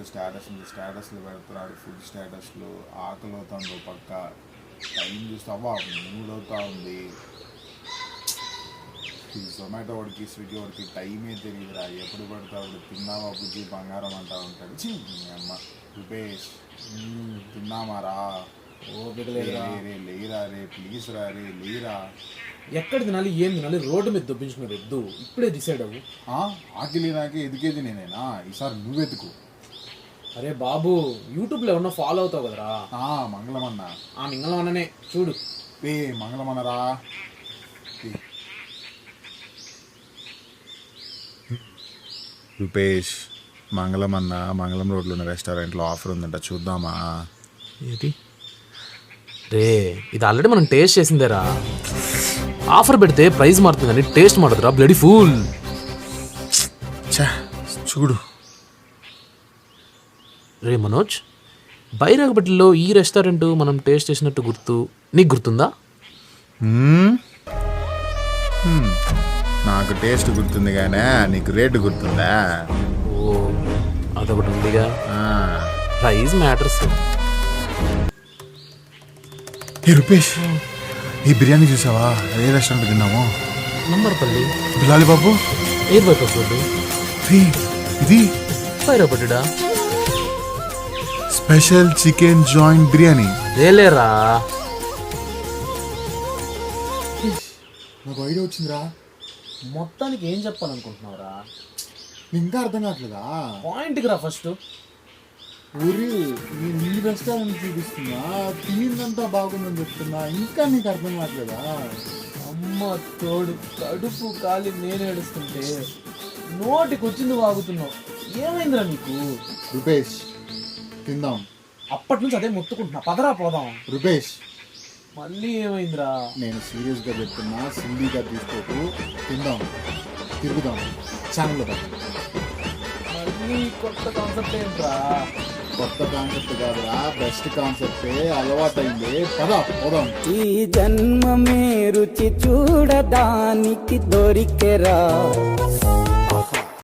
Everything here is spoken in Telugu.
వాడు స్టేటస్లు పెడుతున్నాడు, ఫుడ్ స్టేటస్లు. ఆకలి అవుతుంది పక్క, టైం చూస్తావా 3 అవుతా ఉంది. ఈ జొమాటో వాడికి స్విగ్గీ వాడికి టైమే తెలియదురా, ఎప్పుడు పడితే అప్పుడు తిన్నావా బుజ్జి బంగారం అంటా ఉంటాడు. అమ్మ రూపేష్ తిన్నామారా, రే లేరా రే ప్లీజ్ రా రే లేరా. ఎక్కడ తినాలి ఏం తినాలి రోడ్డు మీద దొబ్బించుకున్నారు వద్దు, ఇప్పుడే డిసైడ్ అవ్వు. ఆకలి నాకే ఎదిగేది నేనేనా, ఈసారి నువ్వెతుకు. అరే బాబు యూట్యూబ్లో ఏమన్నా ఫాలో అవుతావు కదరా. మంగళమన్న మింగళమన్ననే చూడు. మంగళమన్నరా. రూపేష్ మంగళమన్న మంగళం రోడ్లో ఉన్న రెస్టారెంట్లో ఆఫర్ ఉందంట, చూద్దామా? ఏది రే, ఇది ఆల్రెడీ మనం టేస్ట్ చేసిందేరా. ఆఫర్ పెడితే ప్రైస్ మారుతుందని టేస్ట్ మారుతుందిరా బ్లడీ ఫూల్. చూడు రే మనోజ్, బైరాగపట్టిలో ఈ రెస్టారెంట్ మనం టేస్ట్ చేసినట్టు నీకు గుర్తుందా? నాకు టేస్ట్ గుర్తుంది కానీ నీకు రేటు గుర్తుందా? ఓ అదొకటి ఉందిగా, ప్రైస్ మ్యాటర్స్. రూపేష్ ఈ బిర్యానీ చూసావా? ఏ రెస్టారెంట్ తిన్నాము? నంబర్పల్లి బిలాలి బాబు ఎయిర్ బైపాస్ రోడ్డు. ఇది బైరాగపట్టిడా స్పెషల్ చికెన్ జాయింట్ బిర్యానీ. లేరా నాకు ఐడియా వచ్చిందిరా. మొత్తానికి ఏం చెప్పాలనుకుంటున్నావురా? ఇంకా అర్థం కావట్లేదా? పాయింట్కి రా ఫస్ట్. ఊరి నేను ఈ రెస్టారెంట్ చూపిస్తున్నా, తినిందంతా బాగుందని చెప్తున్నా, ఇంకా నీకు అర్థం కావట్లేదా? అమ్మ తోడు, కడుపు కాలి నేను ఏడుస్తుంటే నోటికి వచ్చింది వాగుతున్నావు. ఏమైందిరా నీకు? రూపేష్ తిందాం. అప్పటి నుంచి అదే మొత్తుకుంటున్నా, పదరా పోదాం. రూపేష్ మళ్ళీ ఏమైందిరా? నేను సీరియస్గా చెప్తున్నా, సింధీగా తీసుకోకు. తిందాం, తిరుగుదాం, ఛానల్లో మళ్ళీ కొత్త కాన్సెప్ట్ ఏంట్రా? కొత్త కాన్సెప్ట్ కాదురా, బెస్ట్ కాన్సెప్టే, అలవాటైంది. పోదాం. ఈ జన్మమే రుచి చూడడానికి దొరికెరా.